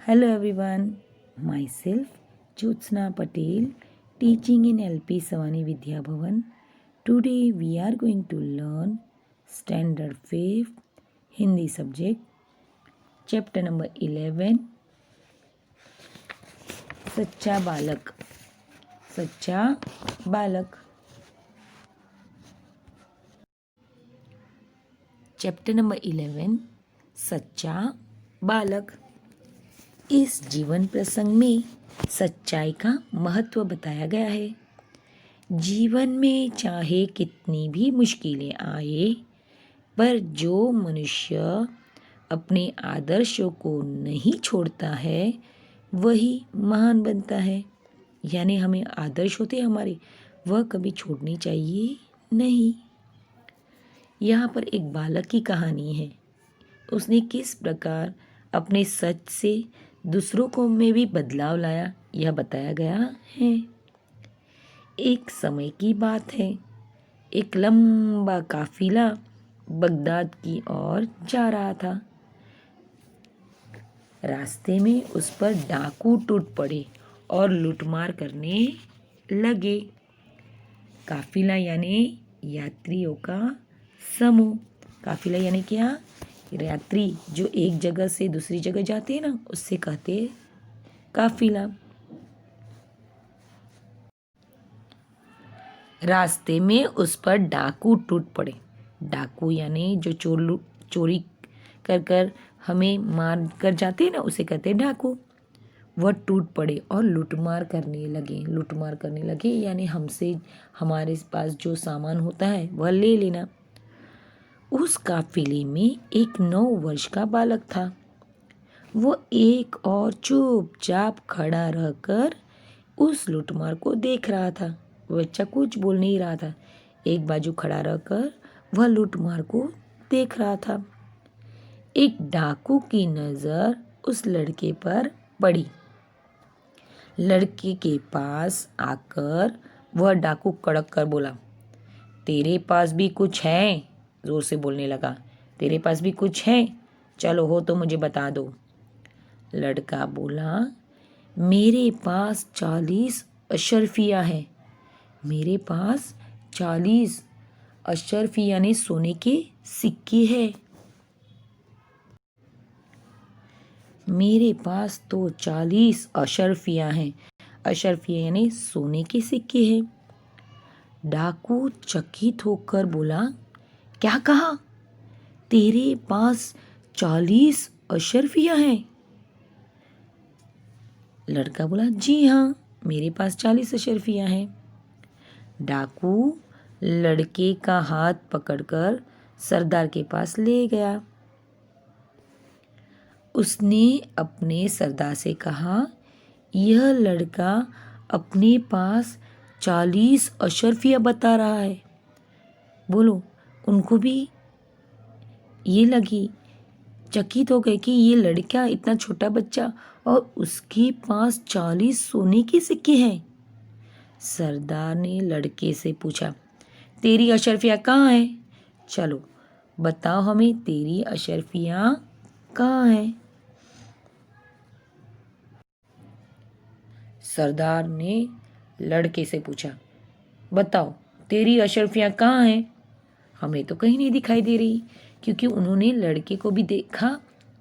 Hello everyone, myself Jyotsna Patel, teaching in LP Savani Vidya Bhavan. Today we are going to learn Standard 5 Hindi subject, chapter number 11, सच्चा बालक. सच्चा बालक. Chapter number 11, सच्चा बालक. इस जीवन प्रसंग में सच्चाई का महत्व बताया गया है. जीवन में चाहे कितनी भी मुश्किलें आए, पर जो मनुष्य अपने आदर्शों को नहीं छोड़ता है वही महान बनता है. यानी हमें आदर्श होते हैं हमारे, वह कभी छोड़नी चाहिए नहीं. यहाँ पर एक बालक की कहानी है. उसने किस प्रकार अपने सच से दूसरों को में भी बदलाव लाया, यह बताया गया है. एक समय की बात है. एक लंबा काफिला बगदाद की ओर जा रहा था. रास्ते में उस पर डाकू टूट पड़े और लूटमार करने लगे. काफिला यानी यात्रियों का समूह. काफिला यानी क्या? यात्री जो एक जगह से दूसरी जगह जाते हैं ना, उससे कहते हैं काफिला. रास्ते में उस पर डाकू टूट पड़े. डाकू यानी जो चोरी कर कर हमें मार कर जाते हैं ना, उसे कहते हैं डाकू. वह टूट पड़े और लूटमार करने लगे. यानी हमसे हमारे पास जो सामान होता है वह ले लेना. उस काफिले में एक 9 वर्ष का बालक था. वो एक और चुपचाप खड़ा रहकर उस लूटमार को देख रहा था. वह बच्चा कुछ बोल नहीं रहा था. एक बाजू खड़ा रहकर वह लूटमार को देख रहा था. एक डाकू की नज़र उस लड़के पर पड़ी. लड़के के पास आकर वह डाकू कड़क कर बोला, तेरे पास भी कुछ है? जोर से बोलने लगा, तेरे पास भी कुछ है? चलो हो तो मुझे बता दो. लड़का बोला, मेरे पास 40 अशर्फिया है. मेरे पास 40 अशर्फी यानी सोने के सिक्के हैं. मेरे पास तो 40 अशर्फिया हैं. अशर्फिया यानी सोने के सिक्के हैं. डाकू चकित होकर बोला, क्या कहा? तेरे पास 40 अशर्फिया हैं? लड़का बोला, जी हाँ, मेरे पास 40 अशर्फिया हैं. डाकू लड़के का हाथ पकड़कर सरदार के पास ले गया. उसने अपने सरदार से कहा, यह लड़का अपने पास 40 अशर्फिया बता रहा है. बोलो, उनको भी ये लगी, चकित हो गए कि ये लड़का इतना छोटा बच्चा और उसके पास 40 सोने के सिक्के हैं. सरदार ने लड़के से पूछा, तेरी अशर्फिया कहाँ है? चलो बताओ हमें, तेरी अशर्फिया कहाँ है? सरदार ने लड़के से पूछा, बताओ तेरी अशर्फियाँ कहाँ हैं? हमें तो कहीं नहीं दिखाई दे रही. क्योंकि उन्होंने लड़के को भी देखा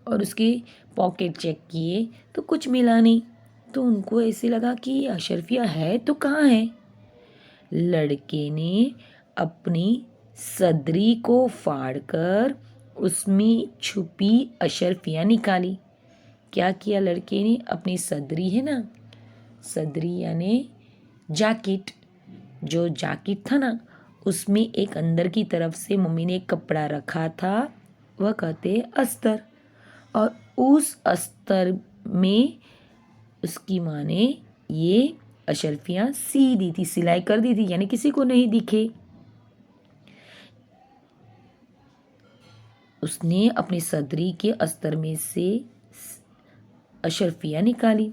और उसके पॉकेट चेक किए तो कुछ मिला नहीं. तो उनको ऐसे लगा कि अशर्फियाँ है तो कहाँ है. लड़के ने अपनी सदरी को फाड़कर उसमें छुपी अशर्फियाँ निकाली. क्या किया लड़के ने? अपनी सदरी है ना, सदरी यानी जैकेट, जो जैकेट था ना, उसमें एक अंदर की तरफ से मम्मी ने एक कपड़ा रखा था, वह कहते हैं अस्तर. और उस अस्तर में उसकी माँ ने ये अशर्फियाँ सी दी थी, सिलाई कर दी थी, यानी किसी को नहीं दिखे. उसने अपनी सदरी के अस्तर में से अशर्फियाँ निकाली.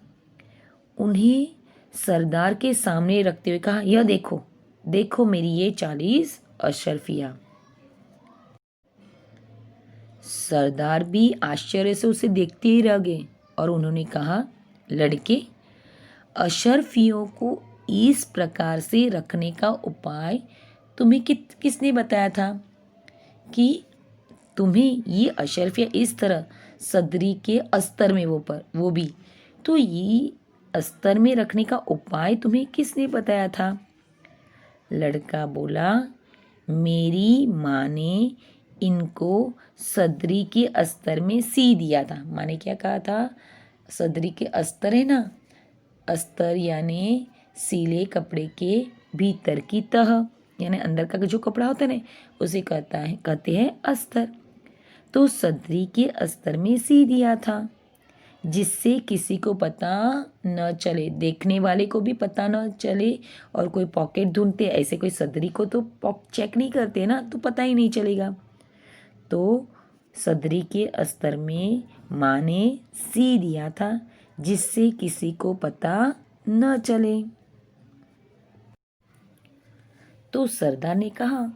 उन्हें सरदार के सामने रखते हुए कहा, यह देखो देखो मेरी ये 40 अशर्फिया. सरदार भी आश्चर्य से उसे देखते ही रह गए. और उन्होंने कहा, लड़के, अशरफियों को इस प्रकार से रखने का उपाय तुम्हें किसने बताया था कि तुम्हें ये अशरफिया इस तरह सदरी के अस्तर में वो भी तो ये अस्तर में रखने का उपाय तुम्हें किसने बताया था? लड़का बोला, मेरी माँ ने इनको सदरी के अस्तर में सी दिया था। माँ ने क्या कहा था? सदरी के अस्तर है ना, अस्तर यानी सीले कपड़े के भीतर की तह, यानी अंदर का जो कपड़ा होता है ना, उसे कहते हैं अस्तर। तो सदरी के अस्तर में सी दिया था, जिससे किसी को पता न चले, देखने वाले को भी पता न चले। और कोई पॉकेट ढूंढते, ऐसे कोई सदरी को तो चेक नहीं करते ना, तो पता ही नहीं चलेगा। तो सदरी के अस्तर में माँ ने सी दिया था, जिससे किसी को पता न चले। तो सरदार ने कहा,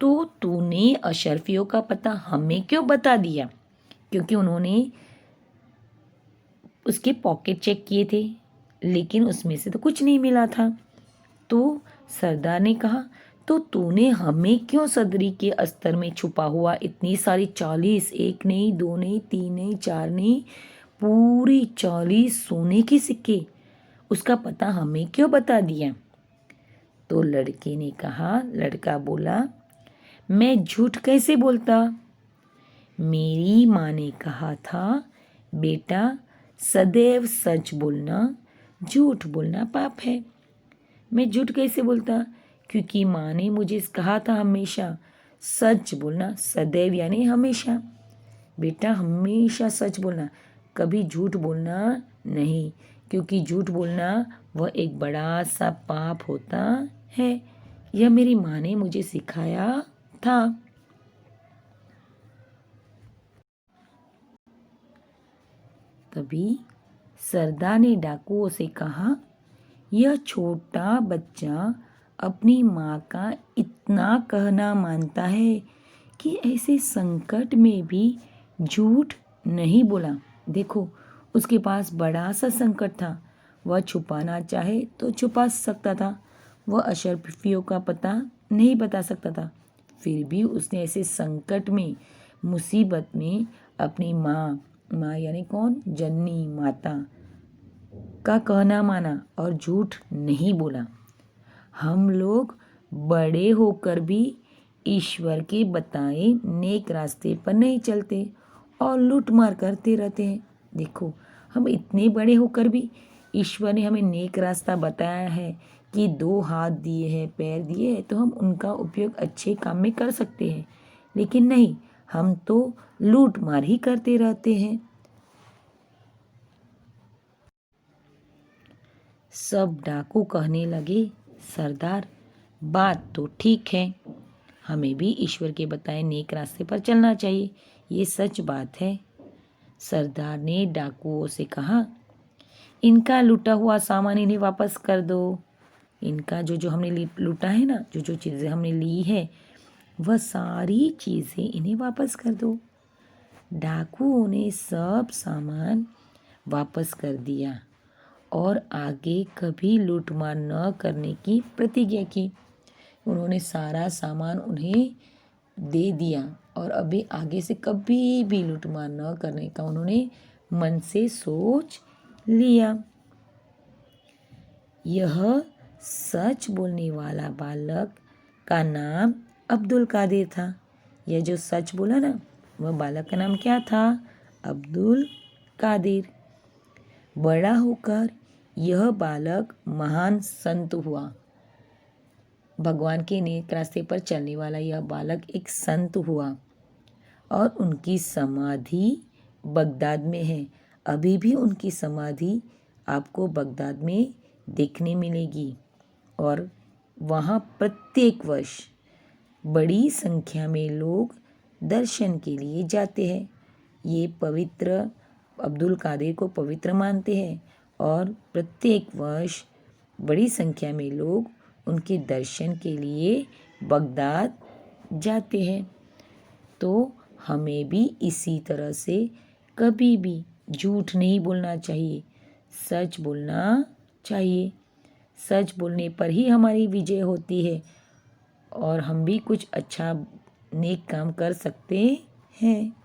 तो तूने अशरफियों का पता हमें क्यों बता दिया? क्योंकि उन्होंने उसके पॉकेट चेक किए थे, लेकिन उसमें से तो कुछ नहीं मिला था। तो सरदार ने कहा, तो तूने हमें क्यों सदरी के अस्तर में छुपा हुआ इतनी सारी 40, एक नहीं, दो नहीं, तीन नहीं, चार नहीं, पूरी 40 सोने के सिक्के, उसका पता हमें क्यों बता दिया? तो लड़के ने कहा, लड़का बोला, मैं झूठ कैसे बोलता? मेरी माँ ने कहा था, बेटा, सदैव सच बोलना, झूठ बोलना पाप है। मैं झूठ कैसे बोलता? क्योंकि माँ ने मुझे कहा था हमेशा सच बोलना, सदैव यानी हमेशा। बेटा, हमेशा सच बोलना, कभी झूठ बोलना नहीं, क्योंकि झूठ बोलना वह एक बड़ा सा पाप होता है। यह मेरी माँ ने मुझे सिखाया था। तभी सरदार ने डाकुओं से कहा, यह छोटा बच्चा अपनी माँ का इतना कहना मानता है कि ऐसे संकट में भी झूठ नहीं बोला। देखो, उसके पास बड़ा सा संकट था, वह छुपाना चाहे तो छुपा सकता था, वह अशरफियों का पता नहीं बता सकता था, फिर भी उसने ऐसे संकट में, मुसीबत में अपनी माँ यानी कौन? जननी माता का कहना माना और झूठ नहीं बोला। हम लोग बड़े होकर भी ईश्वर के बताए नेक रास्ते पर नहीं चलते और लूट मार करते रहते हैं। देखो, हम इतने बड़े होकर भी ईश्वर ने हमें नेक रास्ता बताया है कि 2 हाथ दिए हैं, पैर दिए हैं, तो हम उनका उपयोग अच्छे काम में कर सकते हैं, लेकिन नहीं, हम तो लूट मार ही करते रहते हैं। सब डाकू कहने लगे, सरदार, बात तो ठीक है, हमें भी ईश्वर के बताए नेक रास्ते पर चलना चाहिए, ये सच बात है। सरदार ने डाकुओं से कहा, इनका लूटा हुआ सामान इन्हें वापस कर दो। इनका जो हमने लूटा है ना, जो चीज़ें हमने ली है, वह सारी चीज़ें इन्हें वापस कर दो। डाकुओं ने सब सामान वापस कर दिया और आगे कभी लूटमार न करने की प्रतिज्ञा की। उन्होंने सारा सामान उन्हें दे दिया और अभी आगे से कभी भी लूटमार न करने का उन्होंने मन से सोच लिया। यह सच बोलने वाला बालक का नाम अब्दुल कादिर था। यह जो सच बोला ना, वह बालक का नाम क्या था? अब्दुल कादिर। बड़ा होकर यह बालक महान संत हुआ। भगवान के नेक रास्ते पर चलने वाला यह बालक एक संत हुआ और उनकी समाधि बगदाद में है। अभी भी उनकी समाधि आपको बगदाद में देखने मिलेगी और वहाँ प्रत्येक वर्ष बड़ी संख्या में लोग दर्शन के लिए जाते हैं। ये पवित्र अब्दुल कादिर को पवित्र मानते हैं और प्रत्येक वर्ष बड़ी संख्या में लोग उनके दर्शन के लिए बगदाद जाते हैं। तो हमें भी इसी तरह से कभी भी झूठ नहीं बोलना चाहिए, सच बोलना चाहिए। सच बोलने पर ही हमारी विजय होती है और हम भी कुछ अच्छा नेक काम कर सकते हैं।